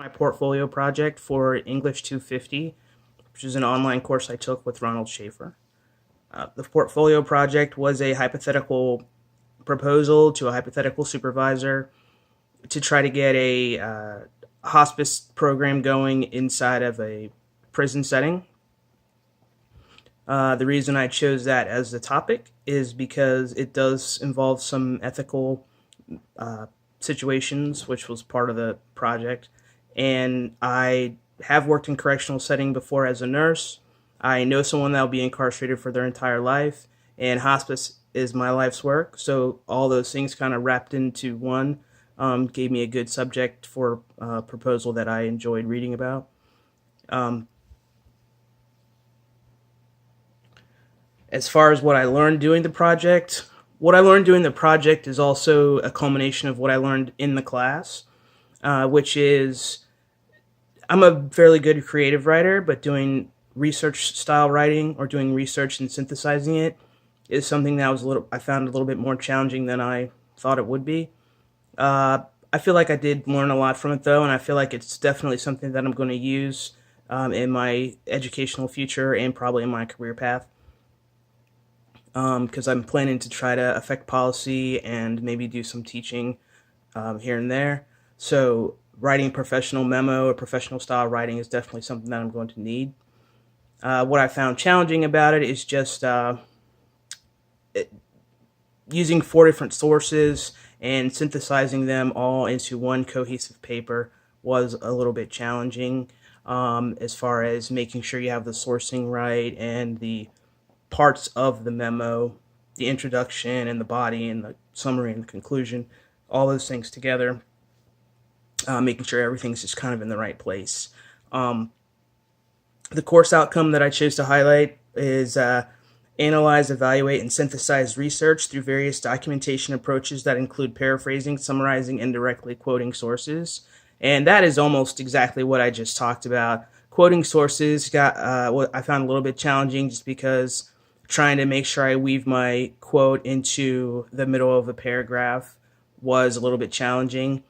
my portfolio project for English 250, which is an online course I took with Ronald Schaefer. The portfolio project was a hypothetical proposal to a hypothetical supervisor to try to get a hospice program going inside of a prison setting. The reason I chose that as the topic is because it does involve some ethical uh, situations, which was part of the project. And I have worked in correctional setting before as a nurse. I know someone that will be incarcerated for their entire life, and hospice is my life's work. So all those things kind of wrapped into one gave me a good subject for a proposal that I enjoyed reading about. Um, as far as what I learned doing the project, what I learned doing the project is also a culmination of what I learned in the class, which is I'm a fairly good creative writer, but doing research style writing or doing research and synthesizing it is something that I found a little bit more challenging than I thought it would be. Uh, I feel like I did learn a lot from it though, and I feel like it's definitely something that I'm going to use in my educational future and probably in my career path. Because I'm planning to try to affect policy and maybe do some teaching here and there. So writing a professional memo or professional style writing is definitely something that I'm going to need. What I found challenging about it is just it, using four different sources and synthesizing them all into one cohesive paper was a little bit challenging, as far as making sure you have the sourcing right and the parts of the memo, the introduction and the body and the summary and the conclusion, all those things together, making sure everything's just kind of in the right place. Um, the course outcome that I chose to highlight is analyze, evaluate, and synthesize research through various documentation approaches that include paraphrasing, summarizing, and directly quoting sources. And that is almost exactly what I just talked about. Quoting sources got what I found a little bit challenging just because trying to make sure I weave my quote into the middle of a paragraph was a little bit challenging,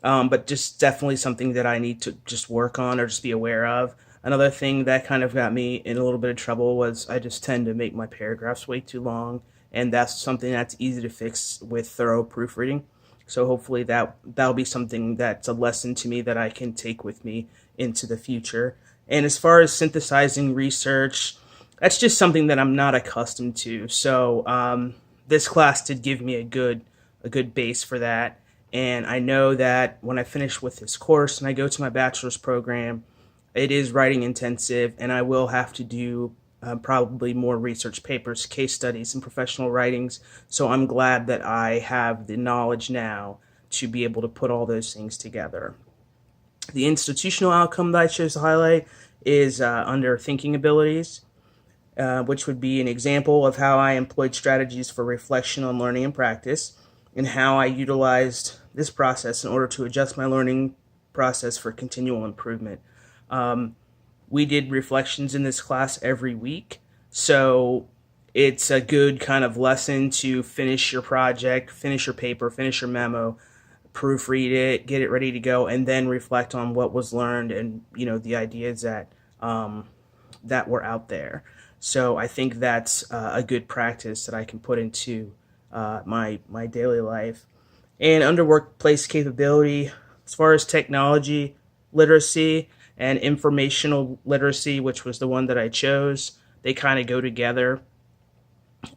but just definitely something that I need to just work on or just be aware of. Another thing that kind of got me in a little bit of trouble was I just tend to make my paragraphs way too long, and that's something that's easy to fix with thorough proofreading. So hopefully that'll be something that's a lesson to me that I can take with me into the future. And as far as synthesizing research, that's just something that I'm not accustomed to. So this class did give me a good base for that. And I know that when I finish with this course and I go to my bachelor's program, it is writing intensive, and I will have to do probably more research papers, case studies, and professional writings. So I'm glad that I have the knowledge now to be able to put all those things together. The institutional outcome that I chose to highlight is under thinking abilities, which would be an example of how I employed strategies for reflection on learning and practice, and how I utilized this process in order to adjust my learning process for continual improvement. Um, we did reflections in this class every week, so it's a good kind of lesson to finish your project, finish your paper, finish your memo, proofread it, get it ready to go, and then reflect on what was learned and the ideas that were out there. So I think that's a good practice that I can put into my daily life. And under workplace capability, as far as technology literacy and informational literacy, which was the one that I chose, they kind of go together.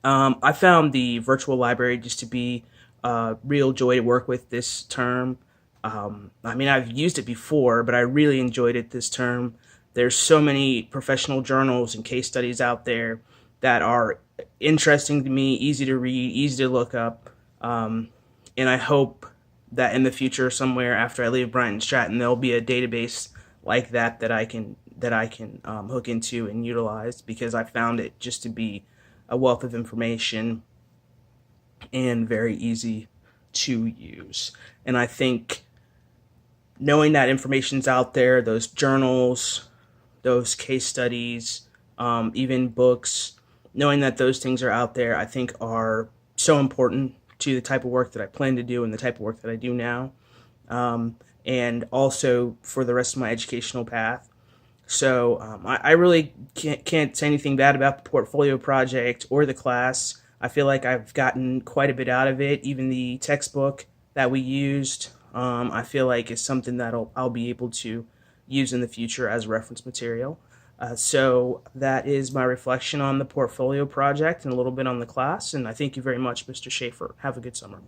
I found the virtual library just to be a real joy to work with this term. I mean, I've used it before, but I really enjoyed it this term. There's so many professional journals and case studies out there that are interesting to me, easy to read, easy to look up. And I hope that in the future, somewhere after I leave Bryant and Stratton, there'll be a database like that that I can hook into and utilize, because I found it just to be a wealth of information and very easy to use. And I think knowing that information's out there, those journals, those case studies, even books, knowing that those things are out there, I think are so important to the type of work that I plan to do and the type of work that I do now. and also for the rest of my educational path. So I really can't say anything bad about the portfolio project or the class. I feel like I've gotten quite a bit out of it. Even the textbook that we used, I feel like is something that I'll be able to use in the future as reference material. So that is my reflection on the portfolio project and a little bit on the class. And I thank you very much, Mr. Schaefer. Have a good summer.